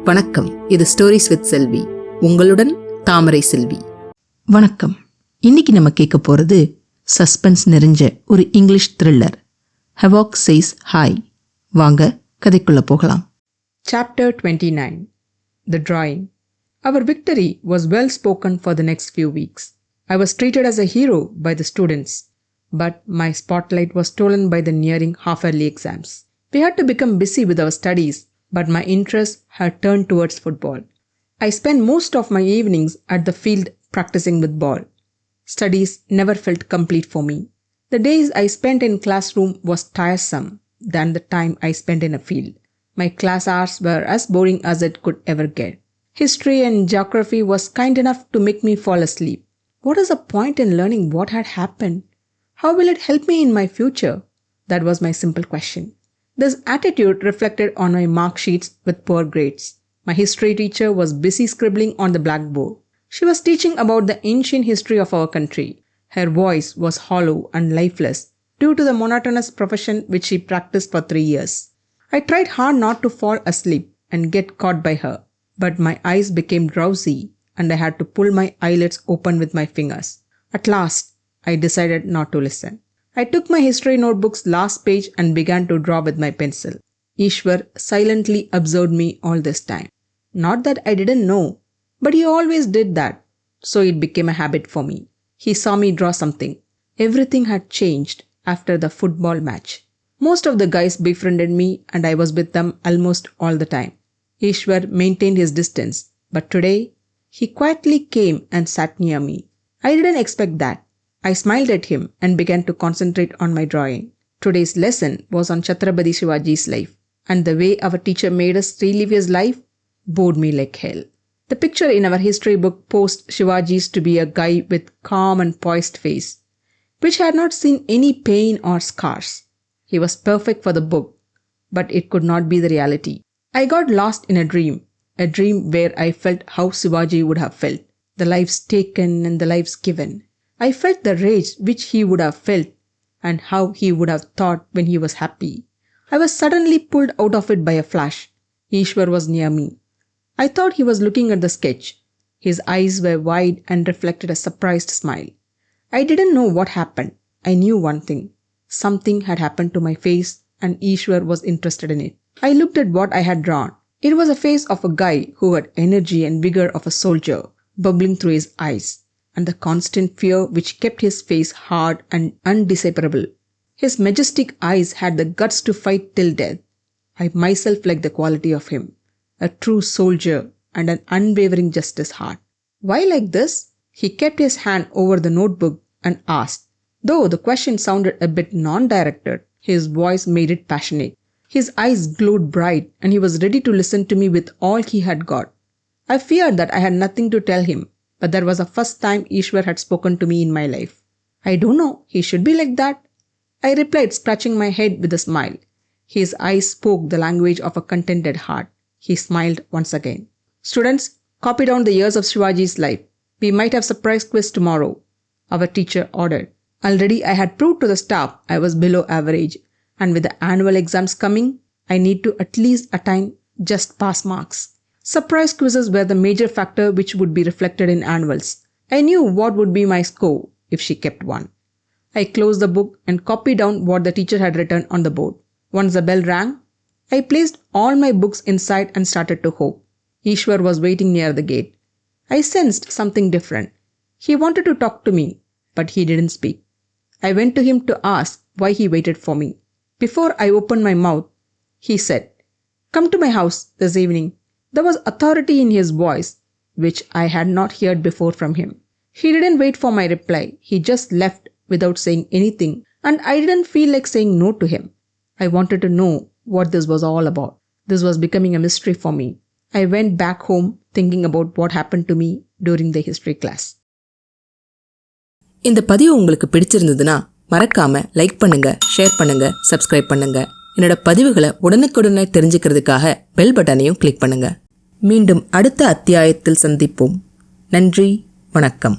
வணக்கம். இது stories with செல்வி. உங்களுடன் தாமரை செல்வி. வணக்கம். இன்னைக்கு நம்ம கேட்க போறது சஸ்பென்ஸ் நிறைஞ்ச ஒரு English thriller, Havoc Says Hi. வாங்க கதைக்குள்ள போகலாம். Chapter 29. The Drawing. Our victory was well spoken for the next few weeks. I was treated as a hero by the students, but my spotlight was stolen by the nearing half-yearly exams. We had to become busy with our studies, but my interest had turned towards football. I spent most of my evenings at the field practicing with ball. Studies never felt complete for me. The days I spent in classroom was tiresome than the time I spent in a field. My class hours were as boring as it could ever get. History and geography was kind enough to make me fall asleep. What is the point in learning what had happened? How will it help me in my future? That was my simple question. This attitude reflected on my mark sheets with poor grades. My history teacher was busy scribbling on the blackboard. She was teaching about the ancient history of our country. Her voice was hollow and lifeless due to the monotonous profession which she practiced for 3 years. I tried hard not to fall asleep and get caught by her, but my eyes became drowsy and I had to pull my eyelids open with my fingers. At last, I decided not to listen. I took my history notebook's last page and began to draw with my pencil. Eshwar silently observed me all this time. Not that I didn't know, but he always did that, so it became a habit for me. He saw me draw something. Everything had changed after the football match. Most of the guys befriended me and I was with them almost all the time. Eshwar maintained his distance, but today he quietly came and sat near me. I didn't expect that. I smiled at him and began to concentrate on my drawing. Today's lesson was on Chhatrapati Shivaji's life, and the way our teacher made us relive his life bored me like hell. The picture in our history book posed Shivaji's to be a guy with calm and poised face, which had not seen any pain or scars. He was perfect for the book, but it could not be the reality. I got lost in a dream where I felt how Shivaji would have felt, the lives taken and the lives given. I felt the rage which he would have felt and how he would have thought when he was happy. I was suddenly pulled out of it by a flash. Eshwar was near me. I thought he was looking at the sketch. His eyes were wide and reflected a surprised smile. I didn't know what happened. I knew one thing. Something had happened to my face and Eshwar was interested in it. I looked at what I had drawn. It was a face of a guy who had energy and vigor of a soldier bubbling through his eyes, and the constant fear which kept his face hard and undecipherable. His majestic eyes had the guts to fight till death. I myself liked the quality of him, a true soldier and an unwavering justice heart. Why like this? He kept his hand over the notebook and asked. Though the question sounded a bit non-directed, his voice made it passionate. His eyes glowed bright and he was ready to listen to me with all he had got. I feared that I had nothing to tell him, but that was the first time Eshwar had spoken to me in my life. I don't know, he should be like that, I replied, scratching my head with a smile. His eyes spoke the language of a contented heart. He smiled once again. Students, copy down the years of Shivaji's life. We might have surprise quiz tomorrow, our teacher ordered. Already I had proved to the staff I was below average, and with the annual exams coming, I need to at least attain just pass marks. Surprise quizzes were the major factor which would be reflected in annuals. I knew what would be my score if she kept one. I closed the book and copied down what the teacher had written on the board. Once the bell rang, I placed all my books inside and started to hope. Eshwar was waiting near the gate. I sensed something different. He wanted to talk to me, but he didn't speak. I went to him to ask why he waited for me. Before I opened my mouth, he said, "Come to my house this evening." There was authority in his voice, which I had not heard before from him. He didn't wait for my reply. He just left without saying anything, and I didn't feel like saying no to him. I wanted to know what this was all about. This was becoming a mystery for me. I went back home thinking about what happened to me during the history class. இந்த பதிவு உங்களுக்கு பிடிச்சிருந்ததுன்னா மறக்காம like பண்ணுங்க, share பண்ணுங்க, subscribe பண்ணுங்க. என்னோட பதிவுகளை உடனுக்குடனே தெரிஞ்சுக்கிறதுக்காக பெல் பட்டனையும் கிளிக் பண்ணுங்க. மீண்டும் அடுத்த அத்தியாயத்தில் சந்திப்போம். நன்றி, வணக்கம்.